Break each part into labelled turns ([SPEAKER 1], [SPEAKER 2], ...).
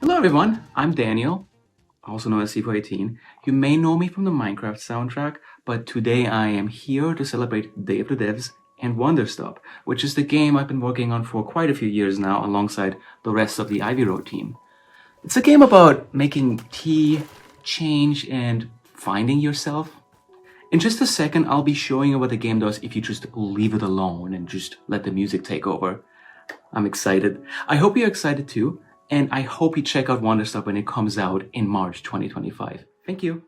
[SPEAKER 1] Hello everyone, I'm Daniel, also known as C418. You may know me from the Minecraft soundtrack, but today I am here to celebrate Day of the Devs and Wanderstop, which is the game I've been working on for quite a few years now alongside the rest of the Ivy Road team. It's a game about making tea, change, and finding yourself. In just a second, I'll be showing you what the game does if you just leave it alone and just let the music take over. I'm excited. I hope you're excited too. And I hope you check out Wanderstop when it comes out in March 2025. Thank you.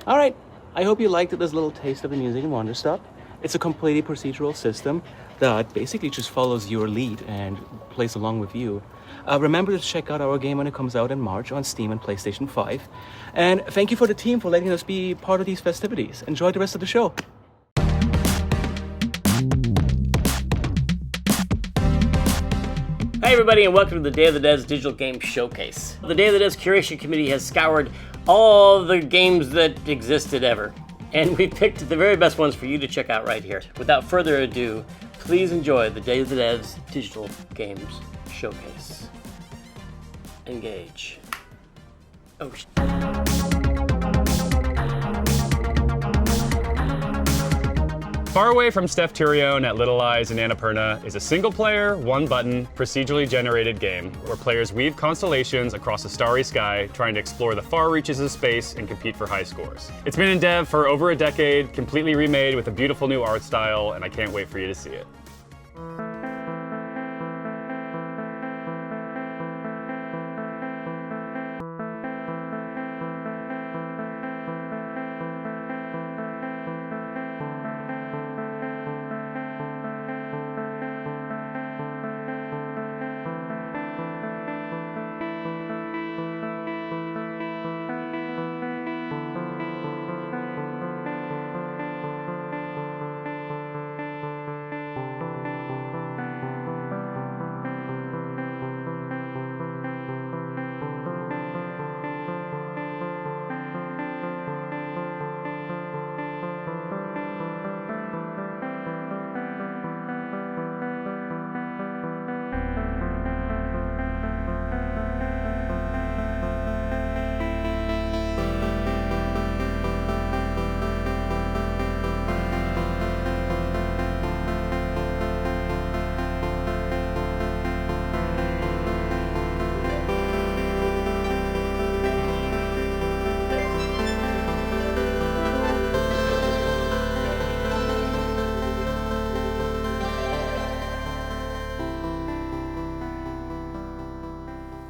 [SPEAKER 1] All right, I hope you liked this little taste of the music in Wanderstop. It's a completely procedural system that basically just follows your lead and plays along with you. Remember to check out our game when it comes out in March on Steam and PlayStation 5. And thank you for the team for letting us be part of these festivities. Enjoy the rest of the show.
[SPEAKER 2] Hi everybody and welcome to the Day of the Devs Digital Game Showcase. The Day of the Devs Curation Committee has scoured all the games that existed ever, and we picked the very best ones for you to check out right here. Without further ado, please enjoy the Day of the Devs Digital Games Showcase. Engage. Oh,
[SPEAKER 3] Far Away from Steph Tyrion at Little Eyes in Annapurna is a single-player, one-button, procedurally generated game where players weave constellations across a starry sky, trying to explore the far reaches of space and compete for high scores. It's been in dev for over a decade, completely remade with a beautiful new art style, and I can't wait for you to see it.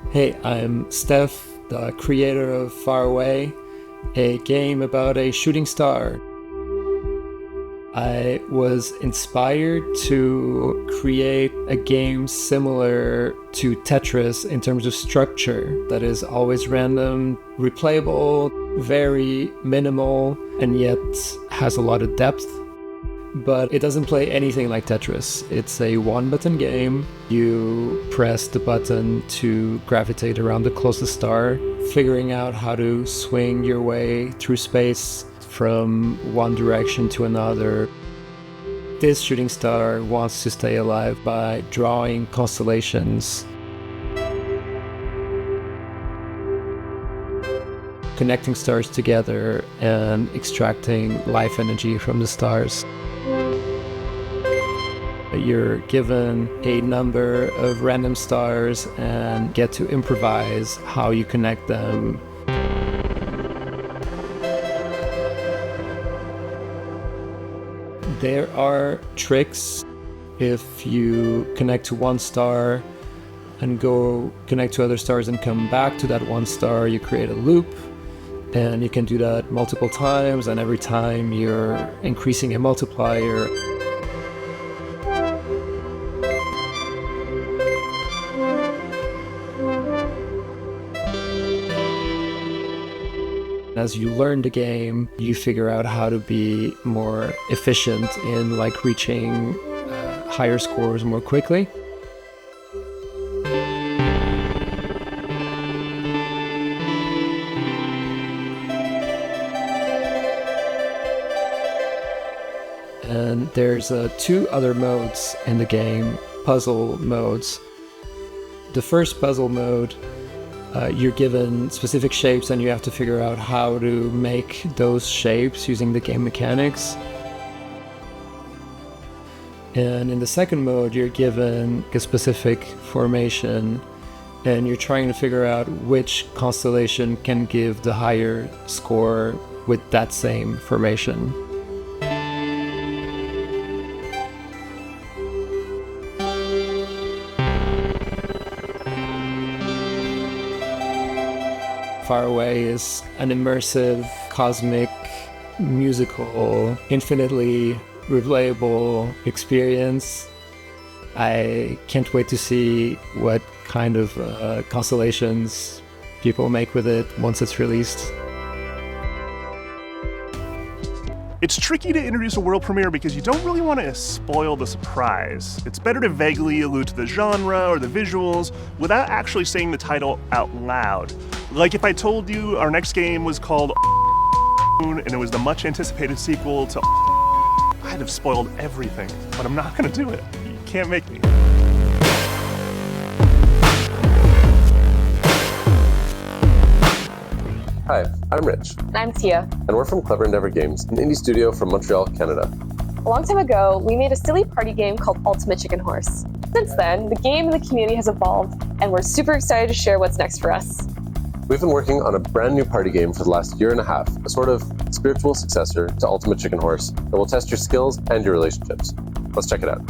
[SPEAKER 4] Hey, I'm Steph, the creator of Far Away, a game about a shooting star. I was inspired to create a game similar to Tetris in terms of structure, that is always random, replayable, very minimal, and yet has a lot of depth. But it doesn't play anything like Tetris. It's a one-button game. You press the button to gravitate around the closest star, figuring out how to swing your way through space from one direction to another. This shooting star wants to stay alive by drawing constellations, connecting stars together, and extracting life energy from the stars. You're given a number of random stars and get to improvise how you connect them. There are tricks. If you connect to one star and go connect to other stars and come back to that one star, you create a loop. And you can do that multiple times, and every time you're increasing a multiplier. As you learn the game, you figure out how to be more efficient in reaching higher scores more quickly. And there's two other modes in the game, puzzle modes. The first puzzle mode, you're given specific shapes and you have to figure out how to make those shapes using the game mechanics. And in the second mode, you're given a specific formation and you're trying to figure out which constellation can give the higher score with that same formation. Far Away is an immersive, cosmic, musical, infinitely replayable experience. I can't wait to see what kind of constellations people make with it once it's released.
[SPEAKER 5] It's tricky to introduce a world premiere because you don't really want to spoil the surprise. It's better to vaguely allude to the genre or the visuals without actually saying the title out loud. Like if I told you our next game was called and it was the much anticipated sequel to I'd have spoiled everything, but I'm not gonna do it. You can't make me.
[SPEAKER 6] Hi, I'm Rich.
[SPEAKER 7] And I'm Tia.
[SPEAKER 6] And we're from Clever Endeavor Games, an indie studio from Montreal, Canada.
[SPEAKER 7] A long time ago, we made a silly party game called Ultimate Chicken Horse. Since then, the game and the community has evolved, and we're super excited to share what's next for us.
[SPEAKER 6] We've been working on a brand new party game for the last year and a half, a sort of spiritual successor to Ultimate Chicken Horse that will test your skills and your relationships. Let's check it out.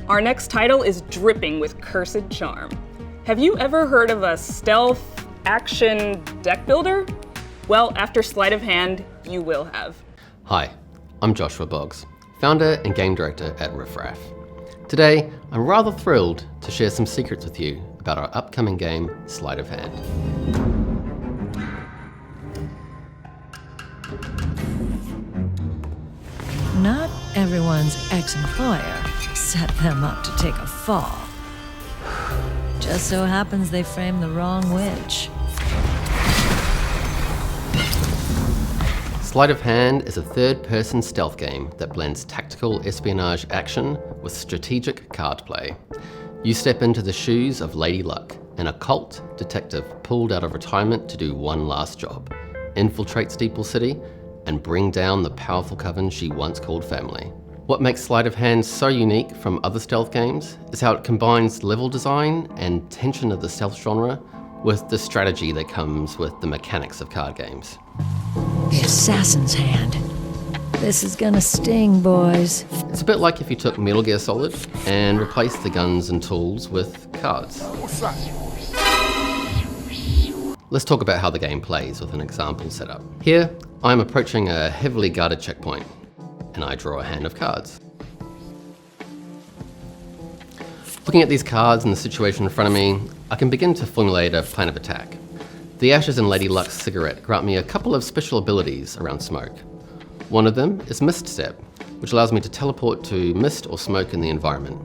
[SPEAKER 8] Our next title is dripping with cursed charm. Have you ever heard of a stealth action deck builder? Well, after Sleight of Hand, you will have.
[SPEAKER 9] Hi, I'm Joshua Boggs, founder and game director at Riffraff. Today, I'm rather thrilled to share some secrets with you about our upcoming game, Sleight of Hand.
[SPEAKER 10] Not everyone's ex-employer set them up to take a fall. Just so happens they framed the wrong witch.
[SPEAKER 9] Sleight of Hand is a third-person stealth game that blends tactical espionage action with strategic card play. You step into the shoes of Lady Luck, an occult detective pulled out of retirement to do one last job: infiltrate Steeple City and bring down the powerful coven she once called family. What makes Sleight of Hand so unique from other stealth games is how it combines level design and tension of the stealth genre with the strategy that comes with the mechanics of card games.
[SPEAKER 10] The assassin's hand. This is gonna sting, boys.
[SPEAKER 9] It's a bit like if you took Metal Gear Solid and replaced the guns and tools with cards. Let's talk about how the game plays with an example setup. Here, I'm approaching a heavily guarded checkpoint, and I draw a hand of cards. Looking at these cards and the situation in front of me, I can begin to formulate a plan of attack. The ashes in Lady Luck's cigarette grant me a couple of special abilities around smoke. One of them is Mist Step, which allows me to teleport to mist or smoke in the environment.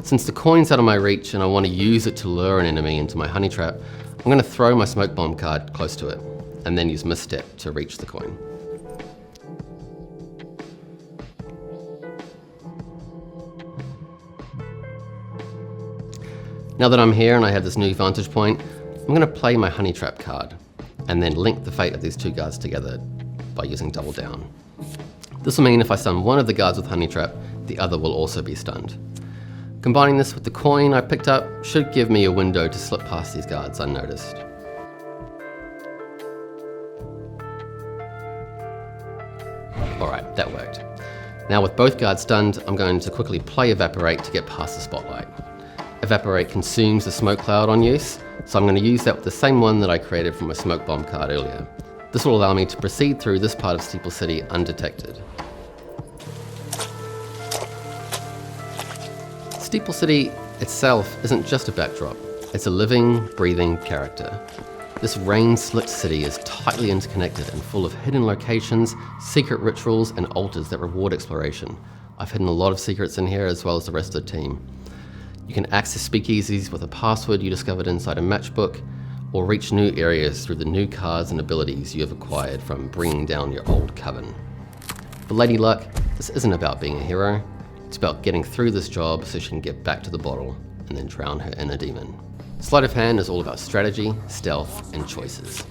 [SPEAKER 9] Since the coin's out of my reach and I want to use it to lure an enemy into my honey trap, I'm going to throw my smoke bomb card close to it, and then use Mist Step to reach the coin. Now that I'm here and I have this new vantage point, I'm going to play my honey trap card, and then link the fate of these two guards together by using double down. This will mean if I stun one of the guards with honey trap, the other will also be stunned. Combining this with the coin I picked up should give me a window to slip past these guards unnoticed. Alright, that worked. Now with both guards stunned, I'm going to quickly play Evaporate to get past the spotlight. Evaporate consumes the smoke cloud on use, so I'm going to use that with the same one that I created from my smoke bomb card earlier. This will allow me to proceed through this part of Steeple City undetected. Steeple City itself isn't just a backdrop. It's a living, breathing character. This rain-slicked city is tightly interconnected and full of hidden locations, secret rituals, and altars that reward exploration. I've hidden a lot of secrets in here as well as the rest of the team. You can access speakeasies with a password you discovered inside a matchbook, or reach new areas through the new cards and abilities you have acquired from bringing down your old coven. For Lady Luck, this isn't about being a hero. It's about getting through this job so she can get back to the bottle and then drown her inner demon. Sleight of Hand is all about strategy, stealth, and choices.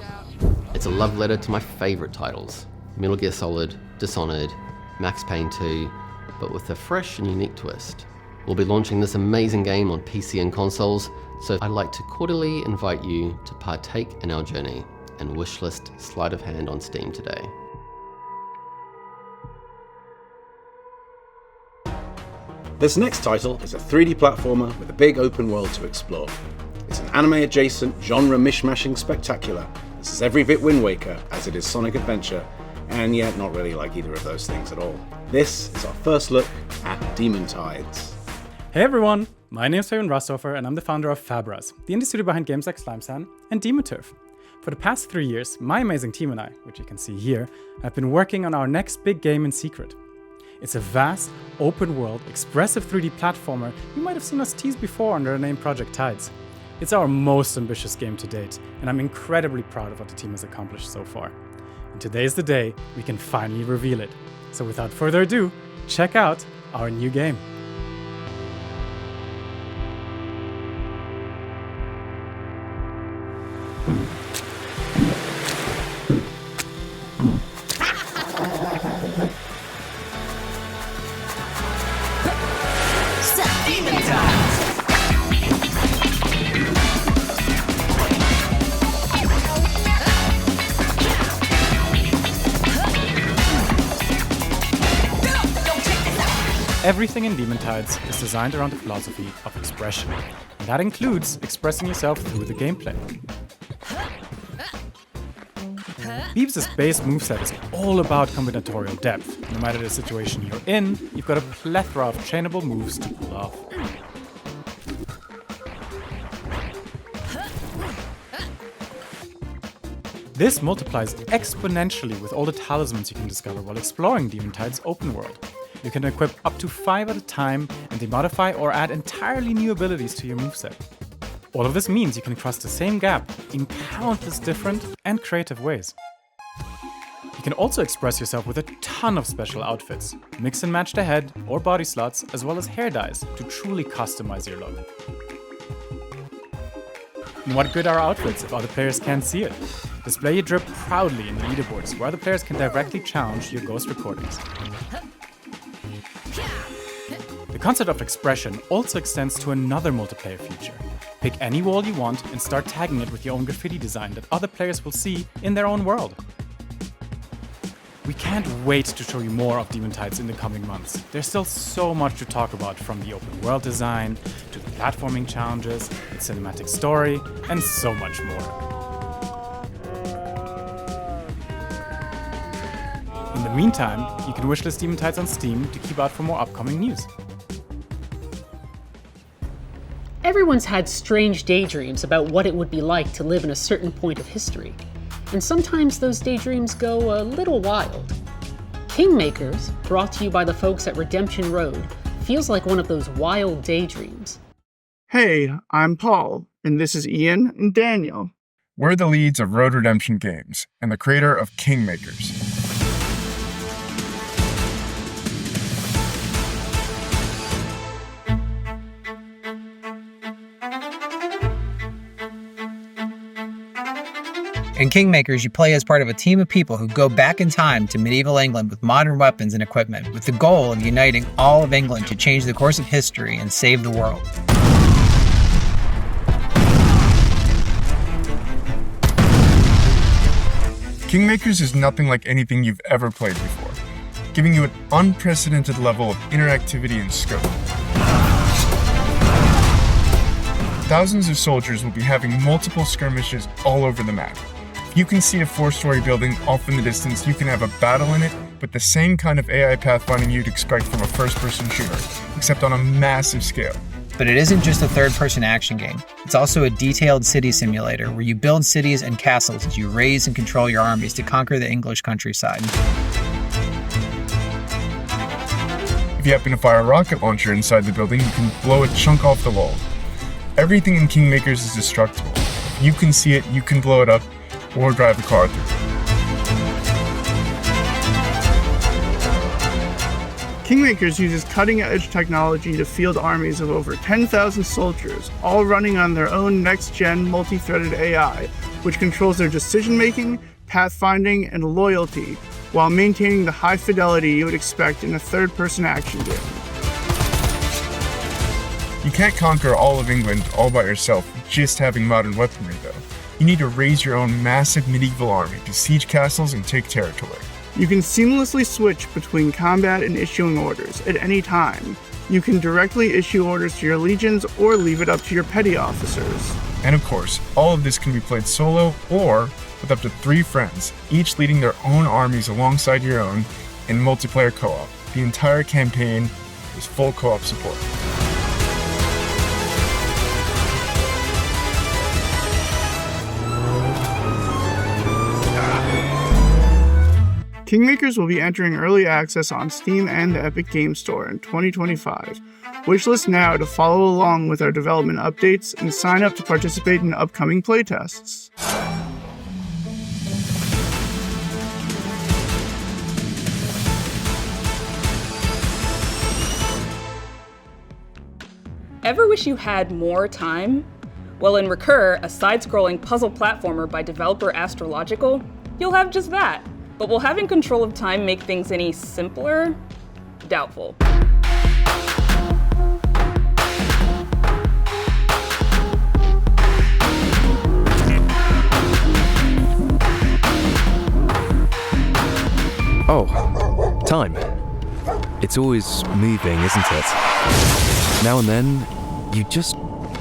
[SPEAKER 9] It's a love letter to my favourite titles, Metal Gear Solid, Dishonored, Max Payne 2, but with a fresh and unique twist. We'll be launching this amazing game on PC and consoles, so I'd like to cordially invite you to partake in our journey and wishlist Sleight of Hand on Steam today.
[SPEAKER 11] This next title is a 3D platformer with a big open world to explore. It's an anime-adjacent, genre mishmashing spectacular. This is every bit Wind Waker, as it is Sonic Adventure, and yet not really like either of those things at all. This is our first look at Demon Tides.
[SPEAKER 12] Hey everyone, my name is Fabian Rosthofer and I'm the founder of Fabras, the indie studio behind games like Slimesan and Demon Turf. For the past 3 years, my amazing team and I, which you can see here, have been working on our next big game in secret. It's a vast, open-world, expressive 3D platformer you might have seen us tease before under the name Project Tides. It's our most ambitious game to date, and I'm incredibly proud of what the team has accomplished so far. And today is the day we can finally reveal it. So without further ado, check out our new game. Everything in Demon Tides is designed around the philosophy of expression, and that includes expressing yourself through the gameplay. Beebs' base moveset is all about combinatorial depth. No matter the situation you're in, you've got a plethora of chainable moves to pull off. This multiplies exponentially with all the talismans you can discover while exploring Demon Tides' open world. You can equip up to 5 at a time, and they modify or add entirely new abilities to your moveset. All of this means you can cross the same gap in countless different and creative ways. You can also express yourself with a ton of special outfits, mix and match the head or body slots, as well as hair dyes to truly customize your look. And what good are outfits if other players can't see it? Display your drip proudly in the leaderboards, where other players can directly challenge your ghost recordings. The concept of expression also extends to another multiplayer feature. Pick any wall you want and start tagging it with your own graffiti design that other players will see in their own world. We can't wait to show you more of Demon Tides in the coming months. There's still so much to talk about, from the open world design, to the platforming challenges, its cinematic story, and so much more. In the meantime, you can wishlist Demon Tides on Steam to keep out for more upcoming news.
[SPEAKER 13] Everyone's had strange daydreams about what it would be like to live in a certain point of history. And sometimes those daydreams go a little wild. Kingmakers, brought to you by the folks at Redemption Road, feels like one of those wild daydreams.
[SPEAKER 14] Hey, I'm Paul, and this is Ian and Daniel.
[SPEAKER 15] We're the leads of Road Redemption Games, and the creator of Kingmakers.
[SPEAKER 16] In Kingmakers, you play as part of a team of people who go back in time to medieval England with modern weapons and equipment, with the goal of uniting all of England to change the course of history and save the world.
[SPEAKER 15] Kingmakers is nothing like anything you've ever played before, giving you an unprecedented level of interactivity and scope. Thousands of soldiers will be having multiple skirmishes all over the map. If you can see a 4-story building off in the distance, you can have a battle in it with the same kind of AI pathfinding you'd expect from a first-person shooter, except on a massive scale.
[SPEAKER 16] But it isn't just a third-person action game. It's also a detailed city simulator where you build cities and castles as you raise and control your armies to conquer the English countryside.
[SPEAKER 15] If you happen to fire a rocket launcher inside the building, you can blow a chunk off the wall. Everything in Kingmakers is destructible. If you can see it, you can blow it up or drive a car through it.
[SPEAKER 14] Kingmakers uses cutting-edge technology to field armies of over 10,000 soldiers, all running on their own next-gen multi-threaded AI, which controls their decision-making, pathfinding, and loyalty, while maintaining the high fidelity you would expect in a third-person action game.
[SPEAKER 15] You can't conquer all of England all by yourself just having modern weaponry, though. You need to raise your own massive medieval army to siege castles and take territory.
[SPEAKER 14] You can seamlessly switch between combat and issuing orders at any time. You can directly issue orders to your legions or leave it up to your petty officers.
[SPEAKER 15] And of course, all of this can be played solo or with up to 3 friends, each leading their own armies alongside your own in multiplayer co-op. The entire campaign is full co-op support.
[SPEAKER 14] Kingmakers will be entering early access on Steam and the Epic Games Store in 2025. Wishlist now to follow along with our development updates and sign up to participate in upcoming playtests.
[SPEAKER 8] Ever wish you had more time? Well, in Recur, a side-scrolling puzzle platformer by developer Astrological, you'll have just that. But will having control of time make things any simpler? Doubtful.
[SPEAKER 17] Oh, time. It's always moving, isn't it? Now and then, you just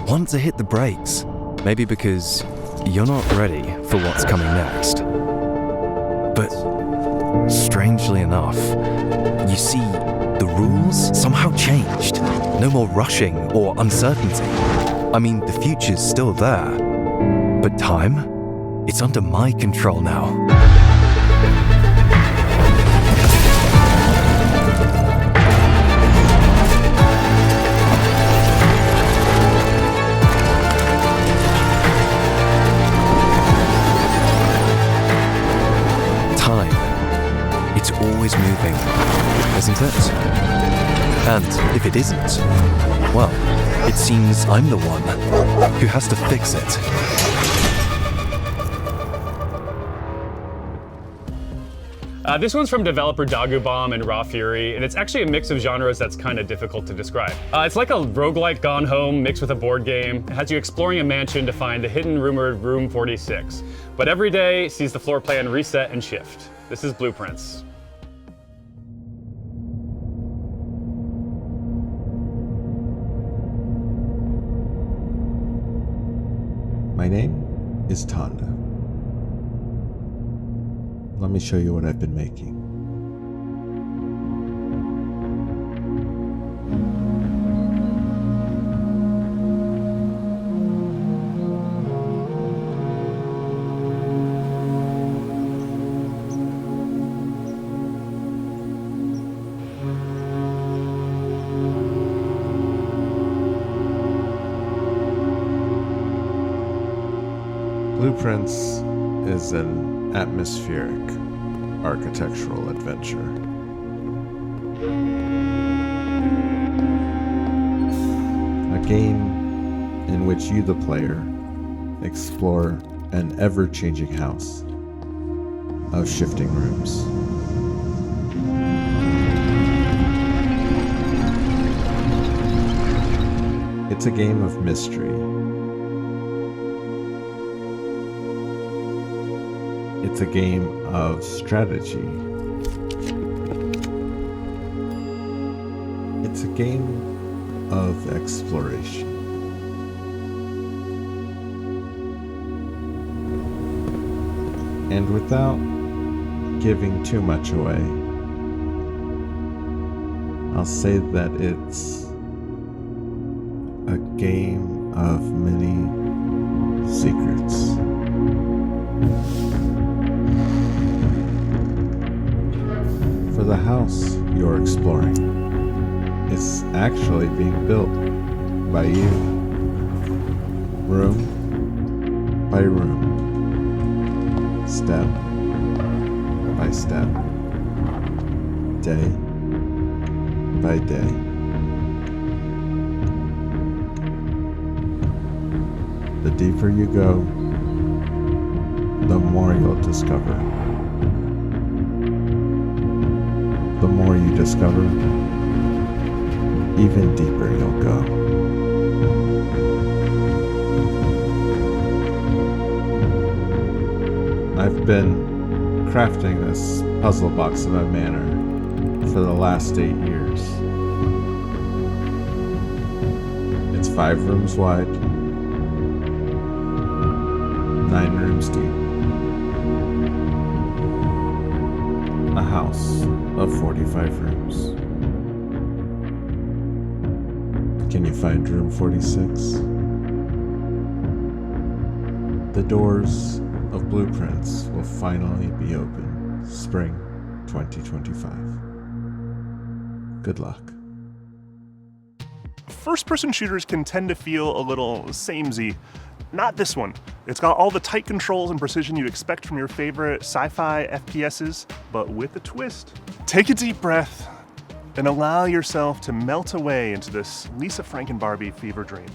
[SPEAKER 17] want to hit the brakes. Maybe because you're not ready for what's coming next. But strangely enough, you see, the rules somehow changed. No more rushing or uncertainty. I mean, the future's still there. But time? It's under my control now. It's always moving, isn't it? And if it isn't, well, it seems I'm the one who has to fix it.
[SPEAKER 3] This one's from developer Dagubomb and Raw Fury, and it's actually a mix of genres that's kind of difficult to describe. It's like a roguelike Gone Home mixed with a board game. It has you exploring a mansion to find the hidden rumored Room 46. But every day sees the floor plan reset and shift. This is Blueprints.
[SPEAKER 18] My name is Tonda. Let me show you what I've been making. Blueprints is an atmospheric architectural adventure. A game in which you, the player, explore an ever-changing house of shifting rooms. It's a game of mystery. It's a game of strategy. It's a game of exploration. And without giving too much away, I'll say that it's A game of many secrets. For the house you're exploring, it's actually being built by you. Room by room. Step by step. Day by day. The deeper you go, the more you'll discover. The more you discover, even deeper you'll go. I've been crafting this puzzle box of a manor for the last 8 years. It's 5 rooms wide, 9 rooms deep. A house of 45 rooms. Can you find room 46? The doors of blueprints will finally be open spring 2025. Good luck.
[SPEAKER 5] First-person shooters can tend to feel a little samey. Not this one. It's got all the tight controls and precision you'd expect from your favorite sci-fi FPSs, but with a twist. Take a deep breath and allow yourself to melt away into this Lisa Frankenbarbie fever dream.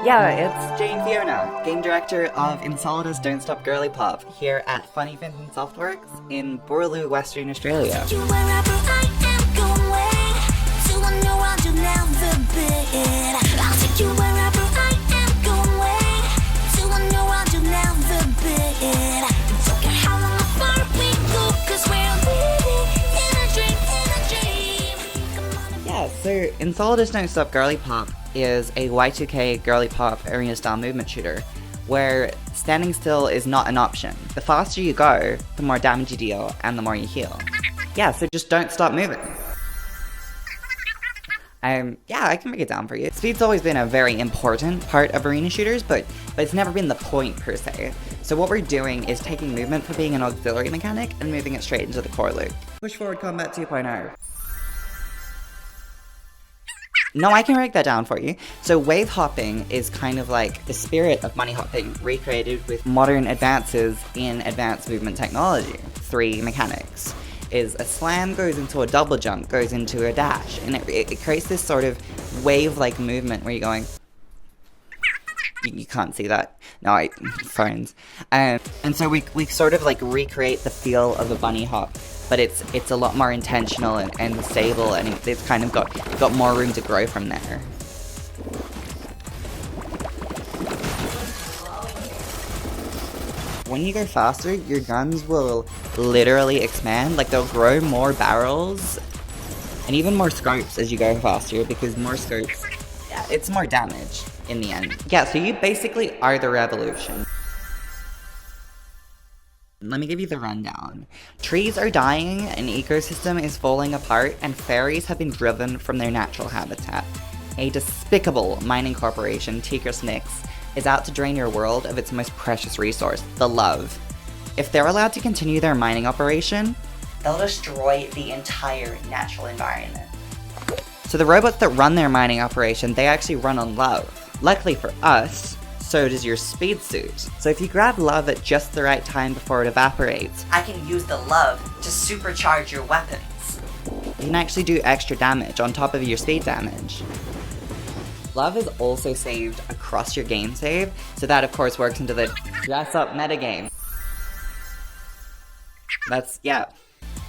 [SPEAKER 19] Yeah, it's Jane Fiona, game director of Insolidus Don't Stop Girly Pop, here at Funny Vincent Softworks in Boorloo, Western Australia. Yeah, so Insolidus Don't Stop Girly Pop is a Y2K girly pop arena style movement shooter where standing still is not an option. The faster you go, the more damage you deal and the more you heal. Yeah, so just don't stop moving. Yeah, I can break it down for you. Speed's always been a very important part of arena shooters, but it's never been the point per se. So what we're doing is taking movement from being an auxiliary mechanic and moving it straight into the core loop. Push forward combat 2.0. No, I can break that down for you. So wave hopping is kind of like the spirit of bunny hopping, recreated with modern advances in advanced movement technology. 3 mechanics is a slam goes into a double jump, goes into a dash, and it creates this sort of wave-like movement where you're going... You can't see that. No, phones. And so we sort of like recreate the feel of a bunny hop, but it's a lot more intentional and stable, and it's kind of got more room to grow from there. When you go faster, your guns will literally expand, like they'll grow more barrels and even more scopes as you go faster, because more scopes, yeah, it's more damage in the end. Yeah, so you basically are the revolution. Let me give you the rundown. Trees are dying, an ecosystem is falling apart, and fairies have been driven from their natural habitat. A despicable mining corporation, CuriOsmos, is out to drain your world of its most precious resource, the love. If they're allowed to continue their mining operation, they'll destroy the entire natural environment. So the robots that run their mining operation, they actually run on love. Luckily for us, so does your speed suit. So if you grab love at just the right time before it evaporates, I can use the love to supercharge your weapons. You can actually do extra damage on top of your speed damage. Love is also saved across your game save, so that of course works into the dress up metagame. That's, yeah,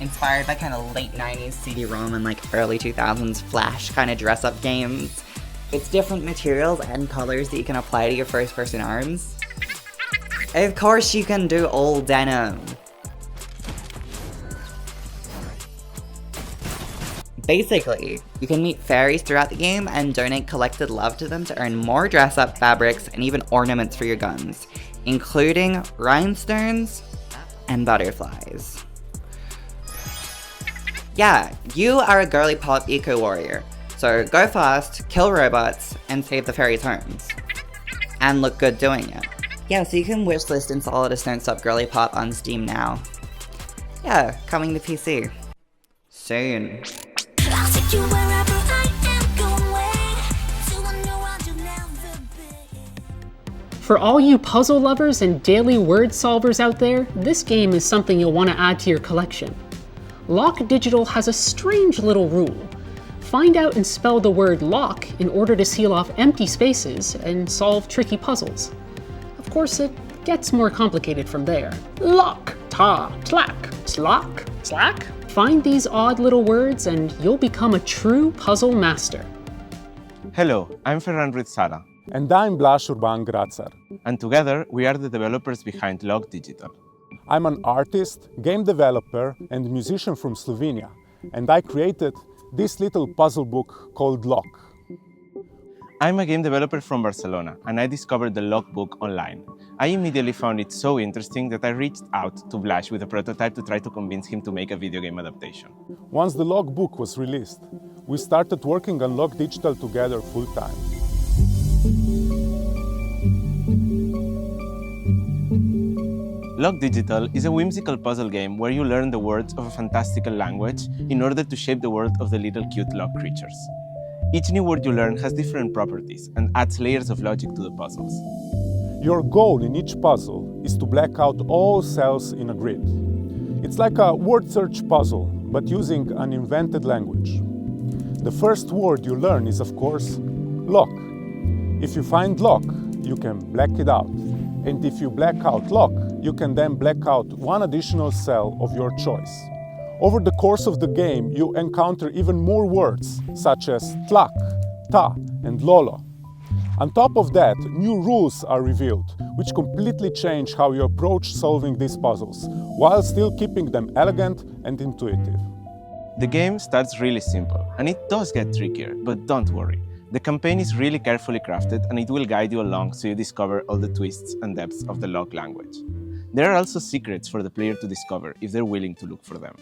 [SPEAKER 19] inspired by kind of late 90s CD-ROM and like early 2000s Flash kind of dress up games. It's different materials and colors that you can apply to your first person arms. Of course you can do all denim. Basically, you can meet fairies throughout the game and donate collected love to them to earn more dress-up fabrics and even ornaments for your guns, including rhinestones and butterflies. Yeah, you are a girly pop eco-warrior, so go fast, kill robots, and save the fairies' homes. And look good doing it. Yeah, so you can wishlist Insolidus Don't Stop Girly Pop on Steam now. Yeah, coming to PC. Soon.
[SPEAKER 13] For all you puzzle lovers and daily word solvers out there, this game is something you'll want to add to your collection. Lok Digital has a strange little rule. Find out and spell the word lock in order to seal off empty spaces and solve tricky puzzles. Of course, it gets more complicated from there. Lock, ta, tlack, slock, slack. Find these odd little words and you'll become a true puzzle master.
[SPEAKER 20] Hello, I'm Ferran Ruiz-Sara.
[SPEAKER 21] And I'm Blaž Urban-Grazer.
[SPEAKER 20] And together, we are the developers behind Lok Digital.
[SPEAKER 21] I'm an artist, game developer, and musician from Slovenia, and I created this little puzzle book called Lok.
[SPEAKER 20] I'm a game developer from Barcelona, and I discovered the Lok book online. I immediately found it so interesting that I reached out to Blaž with a prototype to try to convince him to make a video game adaptation.
[SPEAKER 21] Once the Lok book was released, we started working on Lok Digital together full-time.
[SPEAKER 20] Lok Digital is a whimsical puzzle game where you learn the words of a fantastical language in order to shape the world of the little cute Lok creatures. Each new word you learn has different properties and adds layers of logic to the puzzles.
[SPEAKER 21] Your goal in each puzzle is to black out all cells in a grid. It's like a word search puzzle, but using an invented language. The first word you learn is, of course, lock. If you find lock, you can black it out. And if you black out lock, you can then black out one additional cell of your choice. Over the course of the game, you encounter even more words, such as tlak, ta, and lolo. On top of that, new rules are revealed, which completely change how you approach solving these puzzles, while still keeping them elegant and intuitive.
[SPEAKER 20] The game starts really simple, and it does get trickier, but don't worry. The campaign is really carefully crafted, and it will guide you along so you discover all the twists and depths of the Lok language. There are also secrets for the player to discover if they're willing to look for them.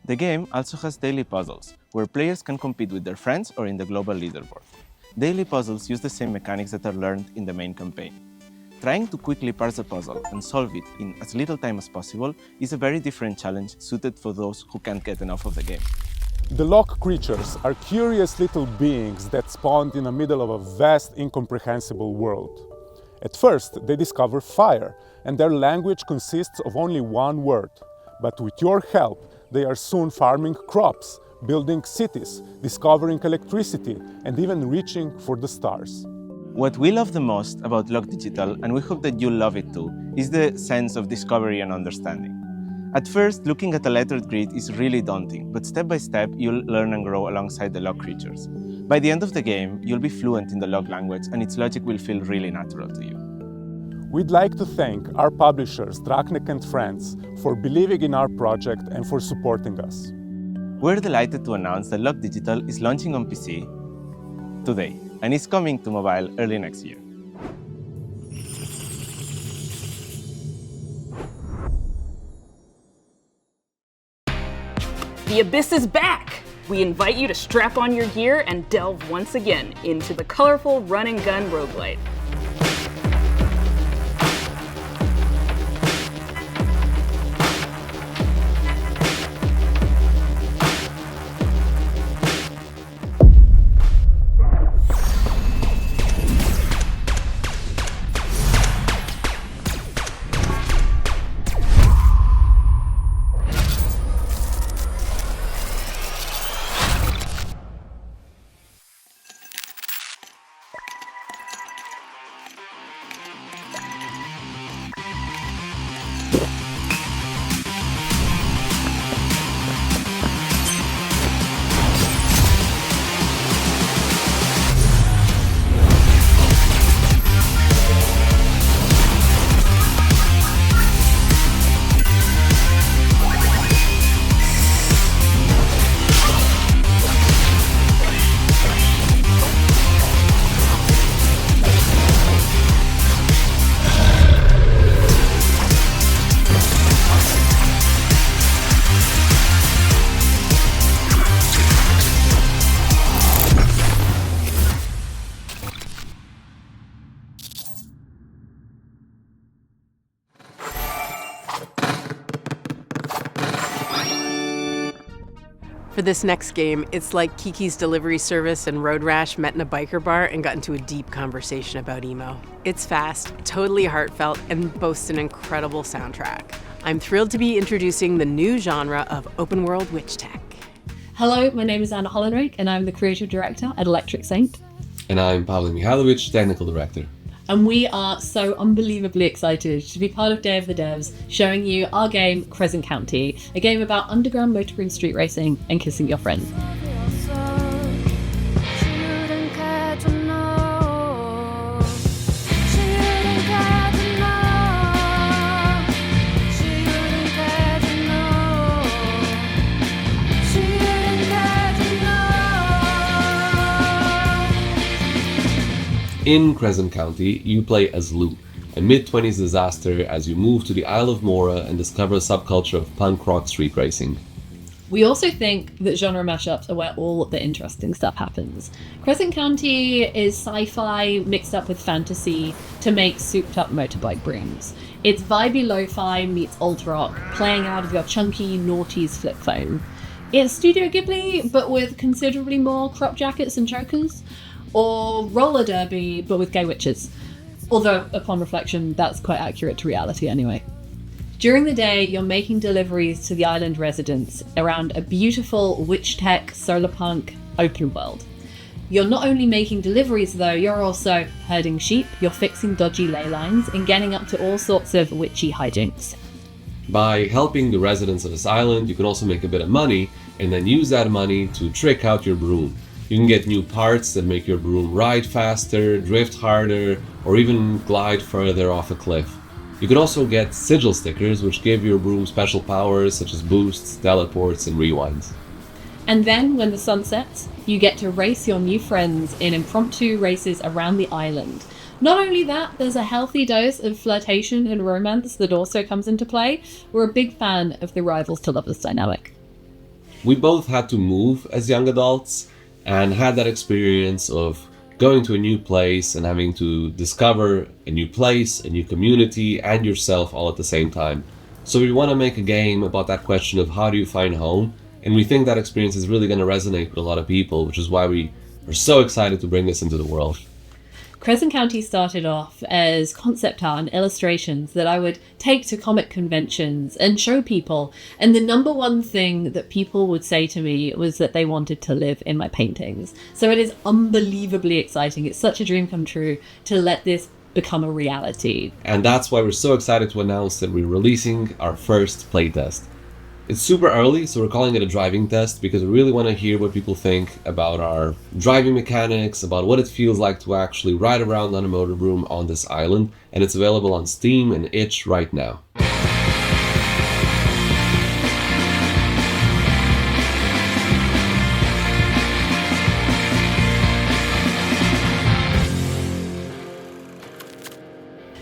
[SPEAKER 20] The game also has daily puzzles, where players can compete with their friends or in the global leaderboard. Daily puzzles use the same mechanics that are learned in the main campaign. Trying to quickly parse a puzzle and solve it in as little time as possible is a very different challenge suited for those who can't get enough of the game.
[SPEAKER 21] The Lok creatures are curious little beings that spawned in the middle of a vast, incomprehensible world. At first, they discover fire, and their language consists of only one word. But with your help, they are soon farming crops, building cities, discovering electricity, and even reaching for the stars.
[SPEAKER 20] What we love the most about Lok Digital, and we hope that you'll love it too, is the sense of discovery and understanding. At first, looking at a lettered grid is really daunting, but step by step, you'll learn and grow alongside the Lok creatures. By the end of the game, you'll be fluent in the Lok language, and its logic will feel really natural to you.
[SPEAKER 21] We'd like to thank our publishers, Draknek and Friends, for believing in our project and for supporting us.
[SPEAKER 20] We're delighted to announce that Lok Digital is launching on PC today, and is coming to mobile early next year.
[SPEAKER 8] The Abyss is back! We invite you to strap on your gear and delve once again into the colorful run-and-gun roguelite.
[SPEAKER 1] For this next game, it's like Kiki's Delivery Service and Road Rash met in a biker bar and got into a deep conversation about emo. It's fast, totally heartfelt, and boasts an incredible soundtrack. I'm thrilled to be introducing the new genre of open world witch tech.
[SPEAKER 22] Hello, my name is Anna Hollenrake, and I'm the creative director at Electric Saint.
[SPEAKER 23] And I'm Pavel Mihailovic, technical director.
[SPEAKER 22] And we are so unbelievably excited to be part of Day of the Devs, showing you our game, Crescent County, a game about underground motorgroom street racing and kissing your friends.
[SPEAKER 23] In Crescent County, you play as Lou, a mid-20s disaster as you move to the Isle of Mora and discover a subculture of punk rock street racing.
[SPEAKER 22] We also think that genre mashups are where all the interesting stuff happens. Crescent County is sci-fi mixed up with fantasy to make souped-up motorbike brooms. It's vibey lo-fi meets alt rock, playing out of your chunky noughties flip phone. It's Studio Ghibli, but with considerably more crop jackets and chokers. Or roller derby, but with gay witches. Although, upon reflection, that's quite accurate to reality anyway. During the day, you're making deliveries to the island residents around a beautiful witch tech, solar punk, open world. You're not only making deliveries though, you're also herding sheep, you're fixing dodgy ley lines, and getting up to all sorts of witchy hijinks.
[SPEAKER 23] By helping the residents of this island, you can also make a bit of money, and then use that money to trick out your broom. You can get new parts that make your broom ride faster, drift harder, or even glide further off a cliff. You can also get sigil stickers, which give your broom special powers such as boosts, teleports, and rewinds.
[SPEAKER 22] And then, when the sun sets, you get to race your new friends in impromptu races around the island. Not only that, there's a healthy dose of flirtation and romance that also comes into play. We're a big fan of the rivals to lovers dynamic.
[SPEAKER 23] We both had to move as young adults, and had that experience of going to a new place and having to discover a new place, a new community, and yourself all at the same time. So we want to make a game about that question of how do you find home, and we think that experience is really going to resonate with a lot of people, which is why we are so excited to bring this into the world.
[SPEAKER 22] Crescent County started off as concept art and illustrations that I would take to comic conventions and show people. And the number one thing that people would say to me was that they wanted to live in my paintings. So it is unbelievably exciting. It's such a dream come true to let this become a reality.
[SPEAKER 23] And that's why we're so excited to announce that we're releasing our first playtest. It's super early, so we're calling it a driving test because we really want to hear what people think about our driving mechanics, about what it feels like to actually ride around on a motor broom on this island, and it's available on Steam and itch right now.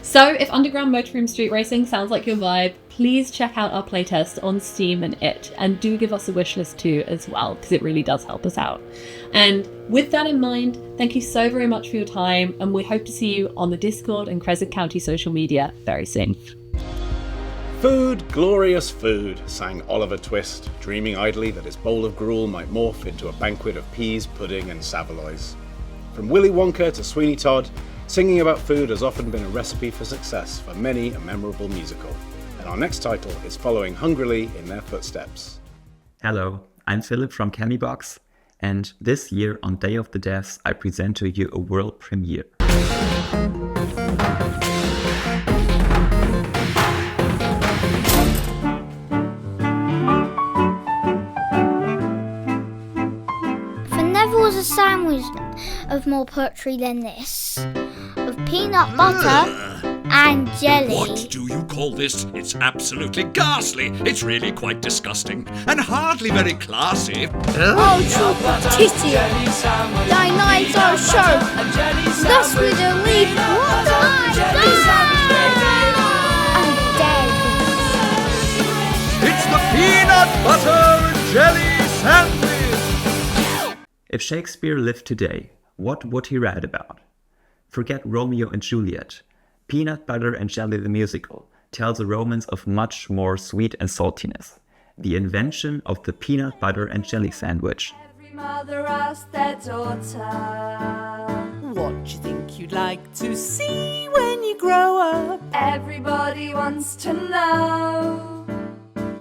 [SPEAKER 22] So if underground motorroom street racing sounds like your vibe, please check out our playtest on Steam and itch, and do give us a wishlist too as well, because it really does help us out. And with that in mind, thank you so very much for your time, and we hope to see you on the Discord and Crescent County social media very soon.
[SPEAKER 11] Food, glorious food, sang Oliver Twist, dreaming idly that his bowl of gruel might morph into a banquet of peas, pudding and saveloys. From Willy Wonka to Sweeney Todd, singing about food has often been a recipe for success for many a memorable musical, and our next title is following hungrily in their footsteps.
[SPEAKER 24] Hello, I'm Philip from Chemibox, and this year on Day of the Devs I present to you a world premiere.
[SPEAKER 25] There never was a sandwich of more poetry than this. Of peanut butter and jelly.
[SPEAKER 26] What do you call this? It's absolutely ghastly. It's really quite disgusting and hardly very classy.
[SPEAKER 25] Oh, titty! Thy knives are sharp. Thus we don't leave. What I'm dead.
[SPEAKER 26] It's the peanut butter and jelly sandwich.
[SPEAKER 24] If Shakespeare lived today, what would he write about? Forget Romeo and Juliet. Peanut Butter and Jelly the musical tells a romance of much more sweet and saltiness. the invention of the peanut butter and jelly sandwich.
[SPEAKER 2] Every mother asked their daughter, what do you think you'd like to see when you grow up? Everybody wants to know.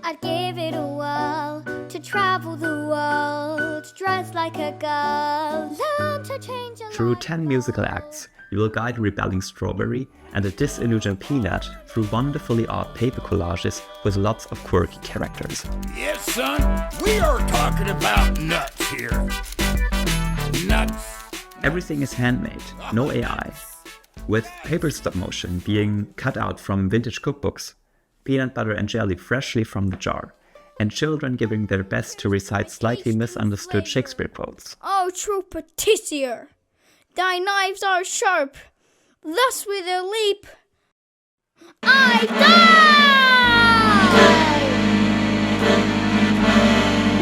[SPEAKER 25] I'd give it a whirl to travel the world, dress like a girl, learn to change a
[SPEAKER 24] Through 10 musical acts, you will guide a rebelling strawberry and a disillusioned peanut through wonderfully odd paper collages with lots of quirky characters.
[SPEAKER 26] Yes, son, we are talking about nuts here. Nuts.
[SPEAKER 24] Everything is handmade, no AI. With paper stop motion being cut out from vintage cookbooks, peanut butter and jelly freshly from the jar, and children giving their best to recite slightly misunderstood Shakespeare quotes.
[SPEAKER 25] Oh, true Patricia, thy knives are sharp, thus with a leap I die!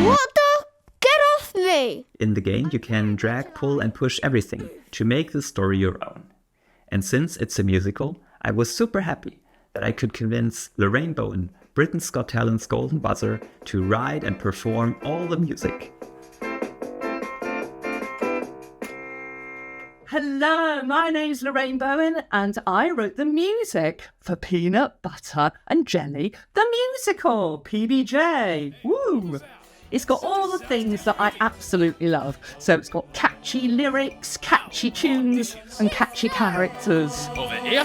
[SPEAKER 25] What the? Get off me!
[SPEAKER 24] In the game, you can drag, pull, and push everything to make the story your own. And since it's a musical, I was super happy that I could convince Lorraine Bowen, Britain's Got Talent's golden buzzer, to write and perform all the music.
[SPEAKER 4] Hello, my name's Lorraine Bowen, and I wrote the music for Peanut Butter and Jelly, the musical, PBJ. Woo! It's got all the things that I absolutely love. So it's got catchy lyrics, catchy tunes, and catchy characters.
[SPEAKER 26] Over here,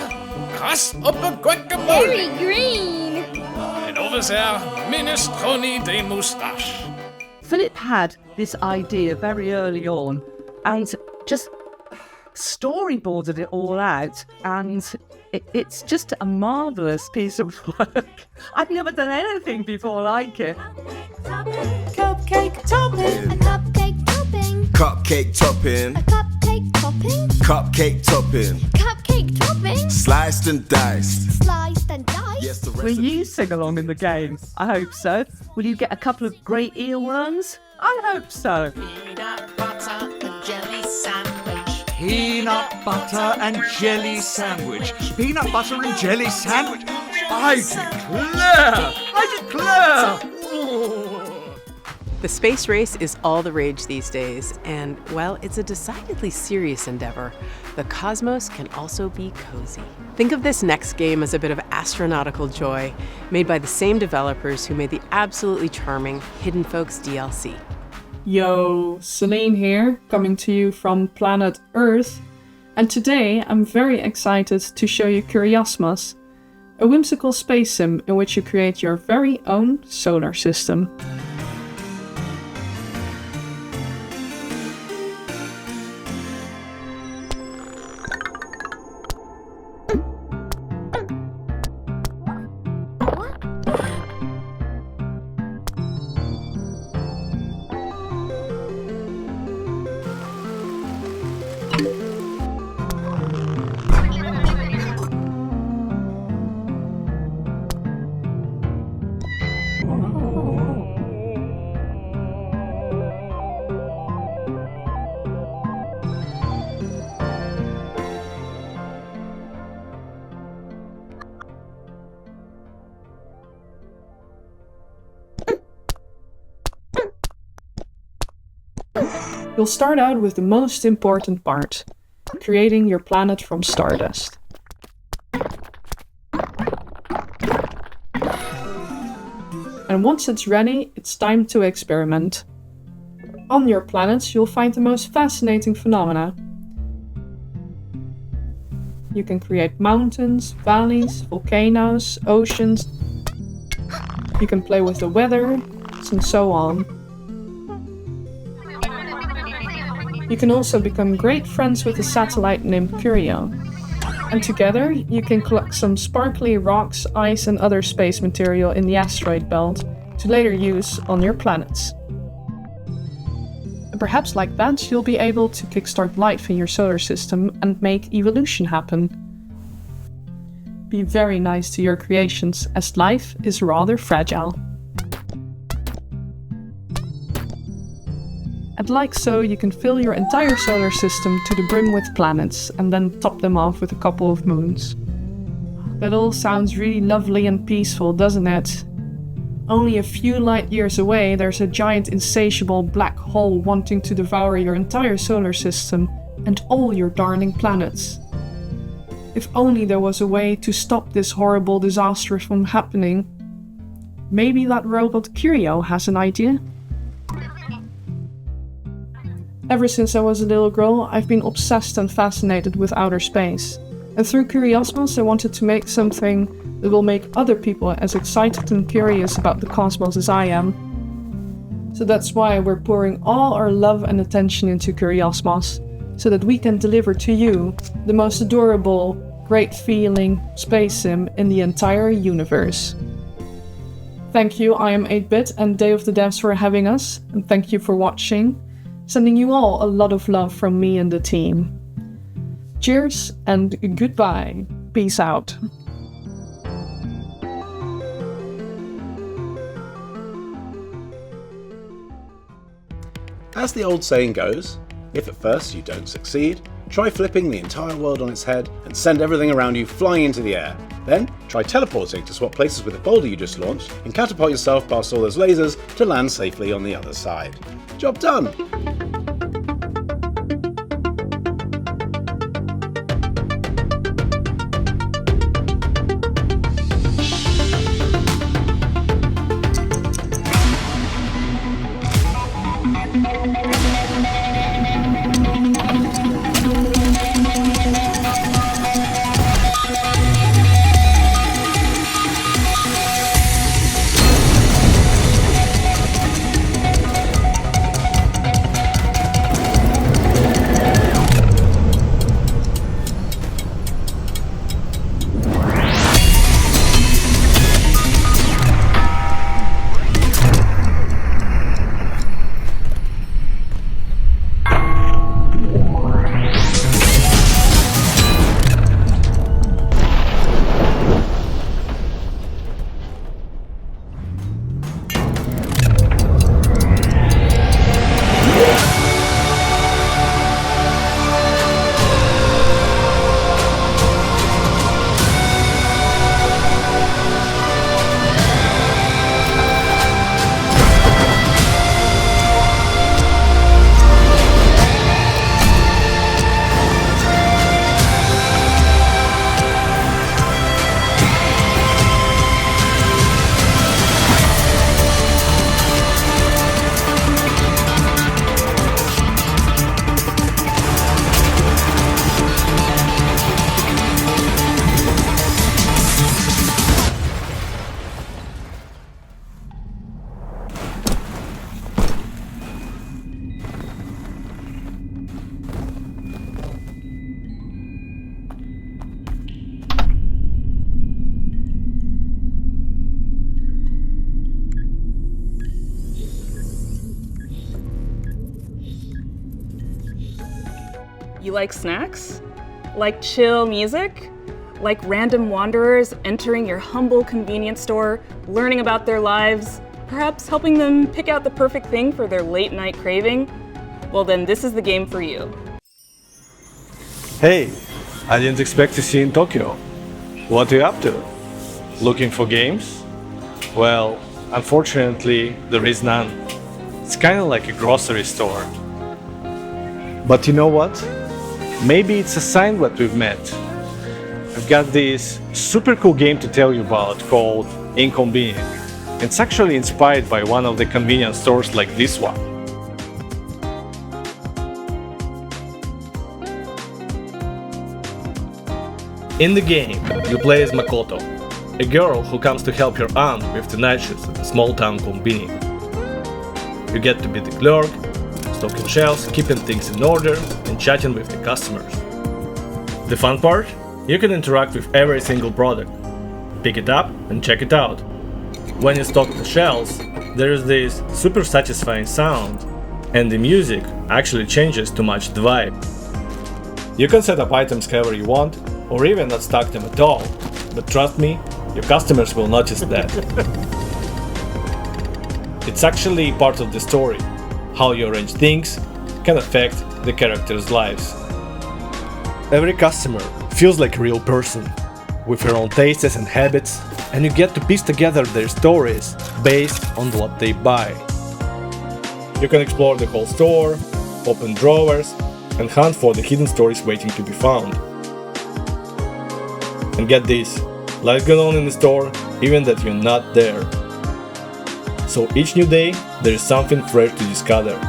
[SPEAKER 26] krass op a guacamole.
[SPEAKER 25] Very green!
[SPEAKER 26] And over there, minestrone de moustache.
[SPEAKER 4] Philip had this idea very early on and just storyboarded it all out, and it's just a marvellous piece of work. I've never done anything before like it.
[SPEAKER 25] Cupcake topping. A cupcake topping.
[SPEAKER 6] Cupcake topping.
[SPEAKER 25] A cupcake topping.
[SPEAKER 6] Cupcake topping.
[SPEAKER 25] Cupcake topping.
[SPEAKER 6] Sliced and diced.
[SPEAKER 25] Sliced and diced.
[SPEAKER 6] Yes, the
[SPEAKER 4] Will
[SPEAKER 6] rest
[SPEAKER 4] you sing along in the game? I hope so. Will you get a couple of great earworms? I hope so.
[SPEAKER 2] Peanut butter and jelly sandwich. Peanut butter and jelly sandwich. Peanut butter and jelly sandwich. I declare!
[SPEAKER 1] The space race is all the rage these days, and while it's a decidedly serious endeavor, the cosmos can also be cozy. Think of this next game as a bit of astronautical joy, made by the same developers who made the absolutely charming Hidden Folks DLC.
[SPEAKER 8] Yo, Celine here, coming to you from planet Earth, and today I'm very excited to show you CuriOsmos, a whimsical space sim in which you create your very own solar system. You'll start out with the most important part, creating your planet from stardust. And once it's ready, it's time to experiment. On your planets, you'll find the most fascinating phenomena. You can create mountains, valleys, volcanoes, oceans. You can play with the weather, and so on. You can also become great friends with a satellite named Curio. And together, you can collect some sparkly rocks, ice and other space material in the asteroid belt to later use on your planets. And perhaps like that, you'll be able to kickstart life in your solar system and make evolution happen. Be very nice to your creations, as life is rather fragile. And like so, you can fill your entire solar system to the brim with planets and then top them off with a couple of moons. That all sounds really lovely and peaceful, doesn't it?
[SPEAKER 7] only a few light years away there's a giant insatiable black hole wanting to devour your entire solar system and all your darling planets. If only there was a way to stop this horrible disaster from happening. Maybe that robot Curio has an idea? Ever since I was a little girl, I've been obsessed and fascinated with outer space. And through CuriOsmos, I wanted to make something that will make other people as excited and curious about the cosmos as I am. So that's why we're pouring all our love and attention into CuriOsmos, so that we can deliver to you the most adorable, great feeling space sim in the entire universe. Thank you, I am 8-Bit and Day of the Devs for having us, and thank you for watching. Sending you all a lot of love from me and the team. Cheers and goodbye. Peace out.
[SPEAKER 11] As the old saying goes, if at first you don't succeed, try flipping the entire world on its head and send everything around you flying into the air. Then, try teleporting to swap places with the boulder you just launched and catapult yourself past all those lasers to land safely on the other side. Job done!
[SPEAKER 8] You like snacks? Like chill music? Like random wanderers entering your humble convenience store, learning about their lives, perhaps helping them pick out the perfect thing for their late night craving? Well then, this is the game for you.
[SPEAKER 9] Hey, I didn't expect to see you in Tokyo. What are you up to? Looking for games? Well, unfortunately, there is none. It's kind of like a grocery store. But you know what? Maybe it's a sign that we've met. I've got this super cool game to tell you about called Inconvenient. It's actually inspired by one of the convenience stores like this one. In the game, you play as Makoto, a girl who comes to help her aunt with the night shifts at a small town convenience. You get to be the clerk, stocking shelves, keeping things in order, and chatting with the customers. The fun part? You can interact with every single product, pick it up and check it out. When you stock the shelves, there is this super satisfying sound, and the music actually changes to match the vibe. You can set up items however you want, or even not stock them at all, but trust me, your customers will notice that. It's actually part of the story. How you arrange things can affect the characters' lives. Every customer feels like a real person. with your own tastes and habits, and you get to piece together their stories based on what they buy. You can explore the whole store, open drawers, and hunt for the hidden stories waiting to be found. And get this, life goes on in the store even that you're not there. So each new day, there is something fresh to discover.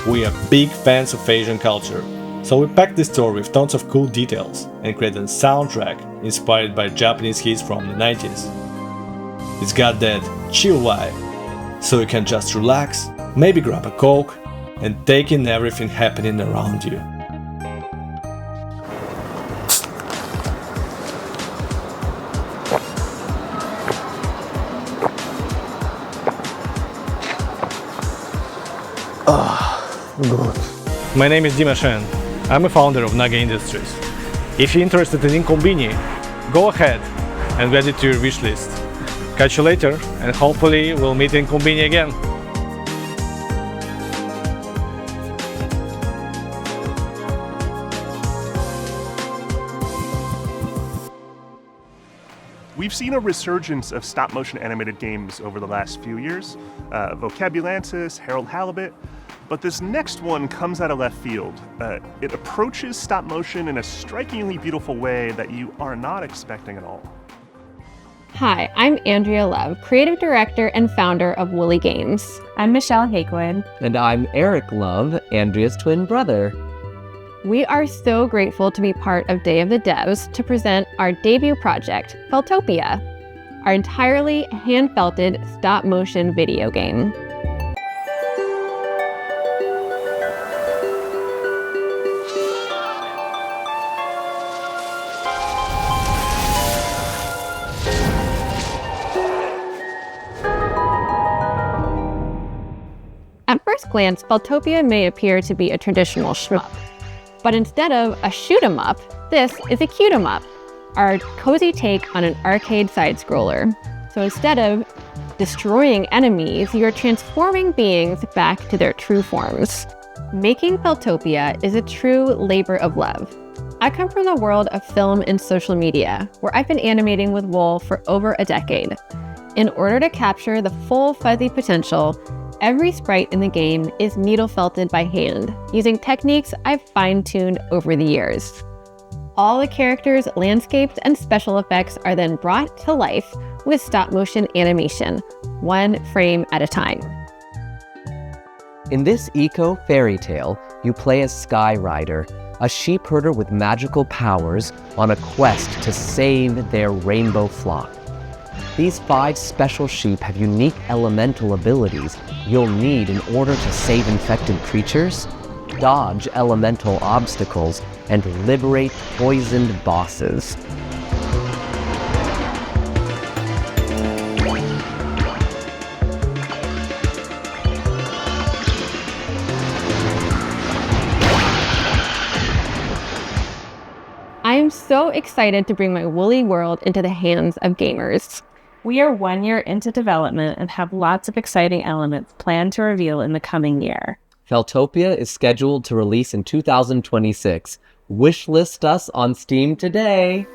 [SPEAKER 9] We are big fans of Asian culture, so we packed the store with tons of cool details and created a soundtrack inspired by Japanese hits from the 90s. It's got that chill vibe, so you can just relax, maybe grab a Coke, and take in everything happening around you.
[SPEAKER 21] Good.
[SPEAKER 9] My name is Dima Shen. I'm a founder of Naga Industries. If you're interested in Inconvenient, go ahead and add it to your wish list. Catch you later, and hopefully we'll meet in Inconvenient again.
[SPEAKER 5] We've seen a resurgence of stop-motion animated games over the last few years, Vocabulantis, Harold Halibut, but this next one comes out of left field. It approaches stop-motion in a strikingly beautiful way that you are not expecting at all.
[SPEAKER 10] Hi, I'm Andrea Love, creative director and founder of Woolly Games. I'm Michelle Hakewood.
[SPEAKER 12] And I'm Eric Love, Andrea's twin brother.
[SPEAKER 10] We are so grateful to be part of Day of the Devs to present our debut project, Thopia, our entirely hand-felted stop-motion video game. At first glance, Thopia may appear to be a traditional shmup. But instead of a shoot-'em-up, this is a cute-'em-up, our cozy take on an arcade side-scroller. So instead of destroying enemies, you're transforming beings back to their true forms. Making Thopia is a true labor of love. I come from the world of film and social media, where I've been animating with Wool for over a decade. In order to capture the full fuzzy potential, every sprite in the game is needle felted by hand, using techniques I've fine-tuned over the years. All the characters, landscapes, and special effects are then brought to life with stop-motion animation, one frame at a time.
[SPEAKER 12] In this eco fairy tale, you play as Sky Rider, a sheep herder with magical powers on a quest to save their rainbow flock. These 5 special sheep have unique elemental abilities you'll need in order to save infected creatures, dodge elemental obstacles, and liberate poisoned bosses.
[SPEAKER 10] I am so excited to bring my woolly world into the hands of gamers.
[SPEAKER 14] We are 1 year into development and have lots of exciting elements planned to reveal in the coming year.
[SPEAKER 12] Thopia is scheduled to release in 2026. Wishlist us on Steam today!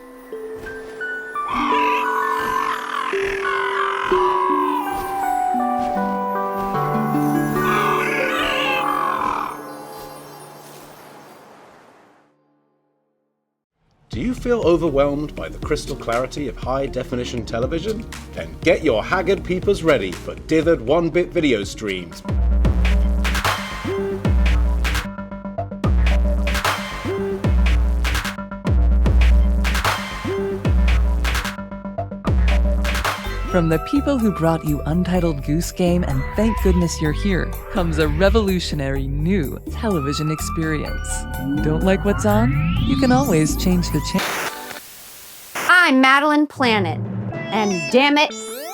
[SPEAKER 11] Do you feel overwhelmed by the crystal clarity of high-definition television? Then get your haggard peepers ready for dithered 1-bit video streams.
[SPEAKER 15] From the people who brought you Untitled Goose Game and Thank Goodness You're Here comes a revolutionary new television experience. Don't like what's on? You can always change the channel.
[SPEAKER 16] I'm Madeline Planet, and damn it,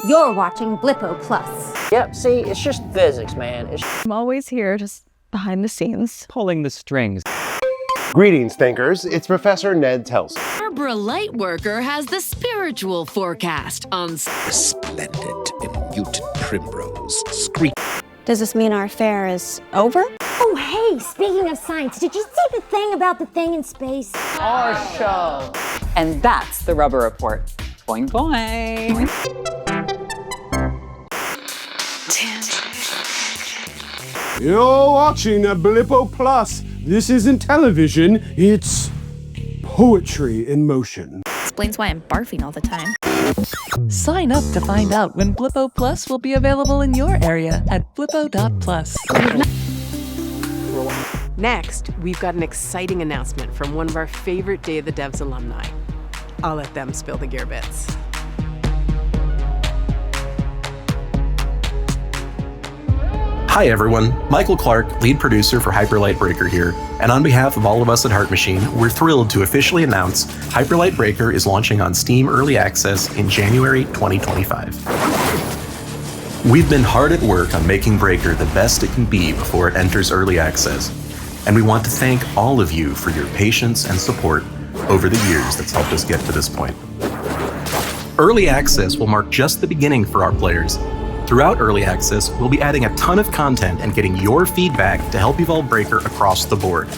[SPEAKER 16] you're watching Blippo Plus.
[SPEAKER 17] Yep, see, it's just physics, man.
[SPEAKER 10] I'm always here, just behind the scenes.
[SPEAKER 12] Pulling the strings.
[SPEAKER 27] Greetings, thinkers. It's Professor Ned Telson.
[SPEAKER 28] Barbara Lightworker has the spiritual forecast on
[SPEAKER 29] Resplendent in mutant primrose. Scream.
[SPEAKER 16] Does this mean our affair is over? Oh, hey,
[SPEAKER 3] Hey, speaking of science, did you see the thing about the thing in space?
[SPEAKER 13] Our show. And that's the Rubber Report. Boing, boing.
[SPEAKER 18] You're watching a Blippo Plus. This isn't television, it's poetry in motion.
[SPEAKER 19] Explains why I'm barfing all the time.
[SPEAKER 15] Sign up to find out when Blippo Plus will be available in your area at blippo.plus.
[SPEAKER 1] Next, we've got an exciting announcement from one of our favorite Day of the Devs alumni. I'll let them spill the gear bits.
[SPEAKER 20] Hi everyone, Michael Clark, lead producer for Hyperlight Breaker here, and on behalf of all of us at Heart Machine, we're thrilled to officially announce Hyperlight Breaker is launching on Steam Early Access in January 2025. We've been hard at work on making Breaker the best it can be before it enters Early Access, and we want to thank all of you for your patience and support over the years that's helped us get to this point. Early Access will mark just the beginning for our players. Throughout Early Access, we'll be adding a ton of content and getting your feedback to help evolve Breaker across the board.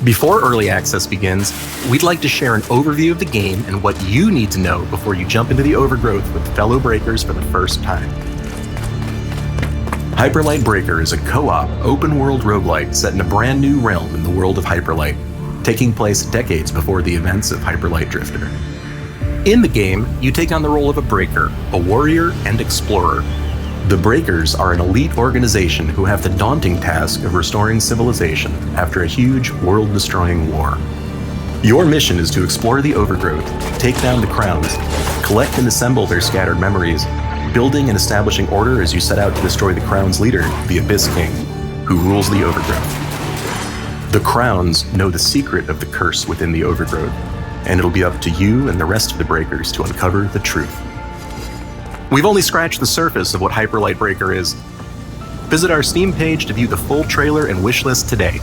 [SPEAKER 20] Before Early Access begins, we'd like to share an overview of the game and what you need to know before you jump into the overgrowth with fellow Breakers for the first time. Hyperlight Breaker is a co-op, open-world roguelike set in a brand new realm in the world of Hyperlight, taking place decades before the events of Hyperlight Drifter. In the game, you take on the role of a Breaker, a warrior, and explorer. The Breakers are an elite organization who have the daunting task of restoring civilization after a huge, world-destroying war. Your mission is to explore the overgrowth, take down the Crowns, collect and assemble their scattered memories, building and establishing order as you set out to destroy the Crown's leader, the Abyss King, who rules the overgrowth. The Crowns know the secret of the curse within the overgrowth, and it'll be up to you and the rest of the Breakers to uncover the truth. We've only scratched the surface of what Hyperlight Breaker is. Visit our Steam page to view the full trailer and wishlist today.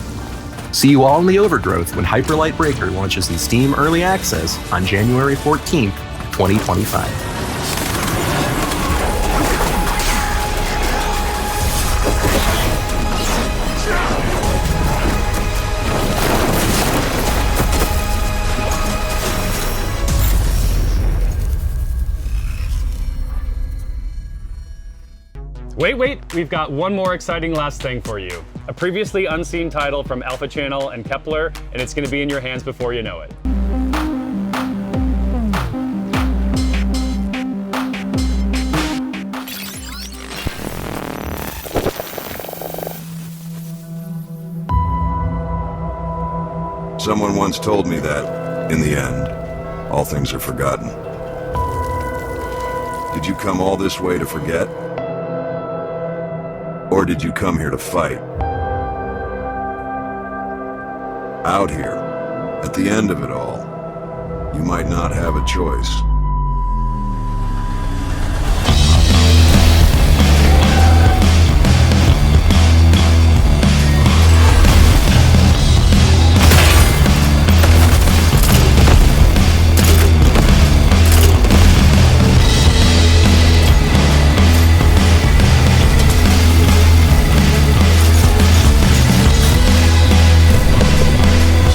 [SPEAKER 20] See you all in the overgrowth when Hyperlight Breaker launches in Steam Early Access on January 14th, 2025.
[SPEAKER 22] Wait, we've got one more exciting last thing for you. A previously unseen title from Alpha Channel and Kepler, and it's going to be in your hands before you know it.
[SPEAKER 23] Someone once told me that, in the end, all things are forgotten. Did you come all this way to forget? Or did you come here to fight? Out here, at the end of it all, you might not have a choice.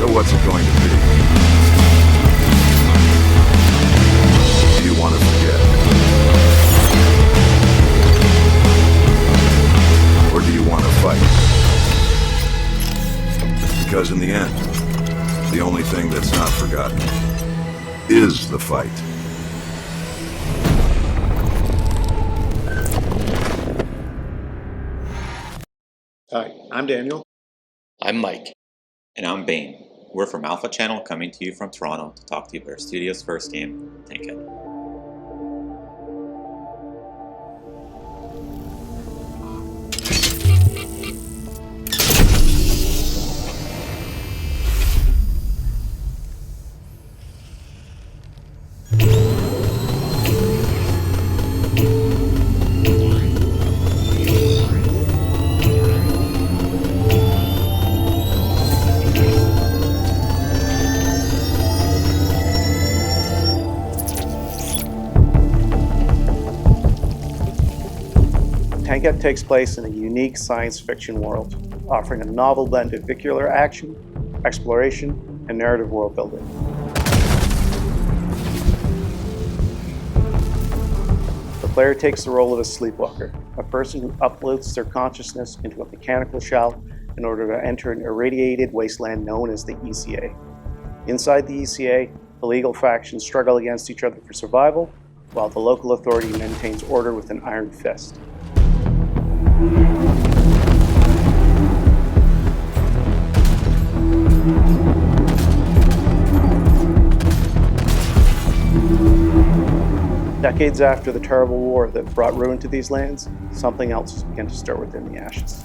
[SPEAKER 23] What's it going to be? Do you want to forget? Or do you want to fight? Because in the end, the only thing that's not forgotten is the fight.
[SPEAKER 24] Hi, I'm Daniel.
[SPEAKER 29] I'm Mike. And I'm Bane. We're from Alpha Channel, coming to you from Toronto to talk to you about our studio's first game, Tankhead.
[SPEAKER 24] Tankhead takes place in a unique science fiction world. offering a novel blend of vehicular action, exploration, and narrative world building. The player takes the role of a sleepwalker, a person who uploads their consciousness into a mechanical shell in order to enter an irradiated wasteland known as the ECA. Inside the ECA, illegal factions struggle against each other for survival, while the local authority maintains order with an iron fist. Decades after the terrible war that brought ruin to these lands, something else has begun to stir within the ashes.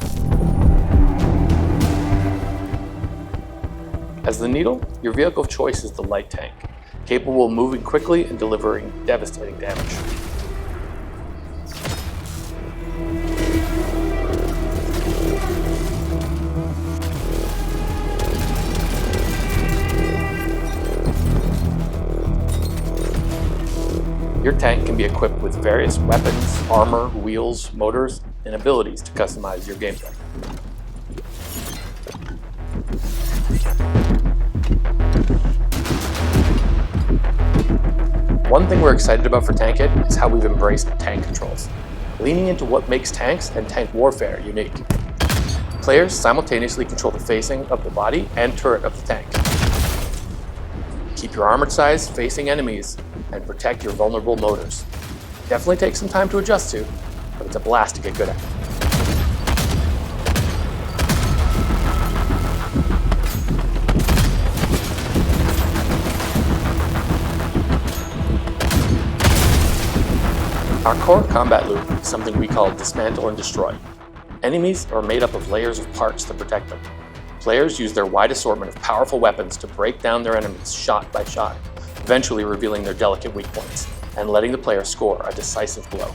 [SPEAKER 2] As the Needle, your vehicle of choice is the light tank, capable of moving quickly and delivering devastating damage. Your tank can be equipped with various weapons, armor, wheels, motors, and abilities to customize your gameplay. One thing we're excited about for Tankhead is how we've embraced tank controls, leaning into what makes tanks and tank warfare unique. Players simultaneously control the facing of the body and turret of the tank. Keep your armored size facing enemies and protect your vulnerable motors. Definitely takes some time to adjust to, but it's a blast to get good at. Our core combat loop is something we call dismantle and destroy. Enemies are made up of layers of parts to protect them. Players use their wide assortment of powerful weapons to break down their enemies shot by shot, eventually revealing their delicate weak points and letting the player score a decisive blow.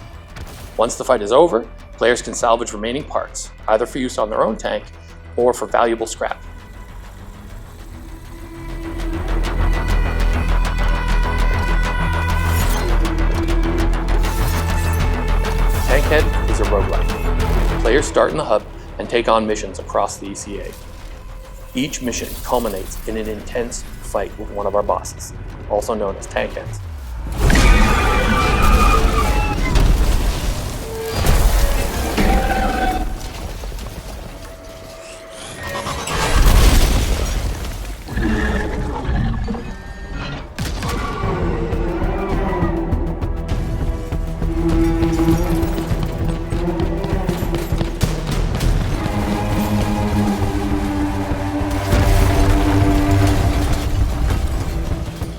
[SPEAKER 2] Once the fight is over, players can salvage remaining parts, either for use on their own tank or for valuable scrap. Tankhead is a roguelike. Players start in the hub and take on missions across the ECA. Each mission culminates in an intense fight with one of our bosses, also known as Tankheads.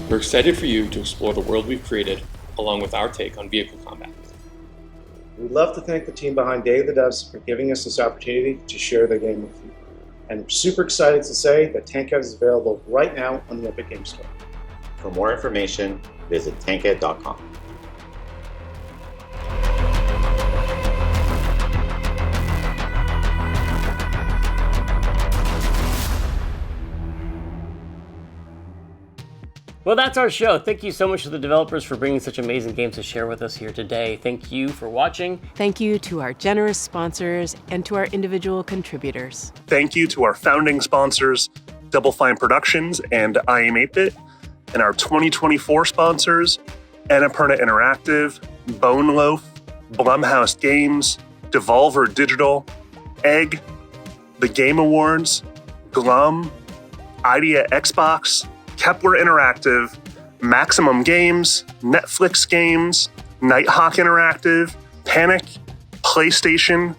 [SPEAKER 2] We're excited for you to explore the world we've created, along with our take on vehicle combat.
[SPEAKER 24] We'd love to thank the team behind Day of the Devs for giving us this opportunity to share the game with you. And we're super excited to say that Tankhead is available right now on the Epic Games Store.
[SPEAKER 29] For more information, visit tankhead.com.
[SPEAKER 17] Well, that's our show. Thank you so much to the developers for bringing such amazing games to share with us here today. Thank you for watching.
[SPEAKER 1] Thank you to our generous sponsors and to our individual contributors.
[SPEAKER 5] Thank you to our founding sponsors, Double Fine Productions and I Am 8-Bit, and our 2024 sponsors, Annapurna Interactive, Bone Loaf, Blumhouse Games, Devolver Digital, Egg, The Game Awards, Glum, Idea Xbox, Kepler Interactive, Maximum Games, Netflix Games, Nighthawk Interactive, Panic, PlayStation,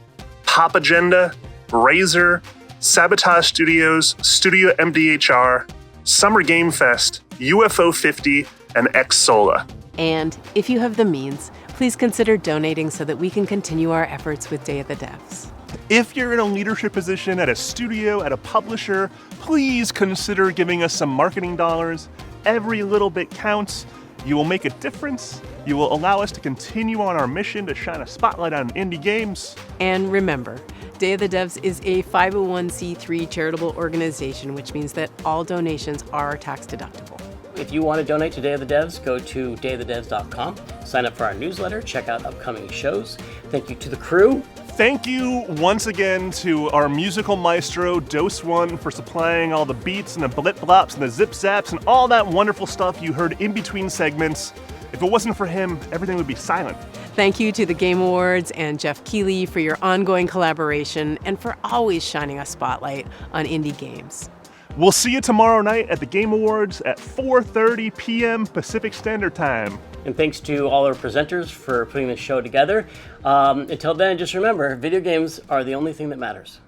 [SPEAKER 5] Pop Agenda, Razer, Sabotage Studios, Studio MDHR, Summer Game Fest, UFO 50, and Xsola.
[SPEAKER 1] And if you have the means, please consider donating so that we can continue our efforts with Day of the Devs.
[SPEAKER 5] If you're in a leadership position at a studio, at a publisher, please consider giving us some marketing dollars. Every little bit counts. You will make a difference. You will allow us to continue on our mission to shine a spotlight on indie games.
[SPEAKER 1] And remember, Day of the Devs is a 501c3 charitable organization, which means that all donations are tax deductible.
[SPEAKER 17] If you want to donate to Day of the Devs, go to dayofthedevs.com, sign up for our newsletter, check out upcoming shows. Thank you to the crew.
[SPEAKER 5] Thank you once again to our musical maestro, Dose One, for supplying all the beats and the blip blops and the zip zaps and all that wonderful stuff you heard in between segments. If it wasn't for him, everything would be silent.
[SPEAKER 1] Thank you to the Game Awards and Jeff Keighley for your ongoing collaboration and for always shining a spotlight on indie games.
[SPEAKER 5] We'll see you tomorrow night at the Game Awards at 4:30 p.m. Pacific Standard Time.
[SPEAKER 17] And thanks to all our presenters for putting this show together. Until then, just remember, video games are the only thing that matters.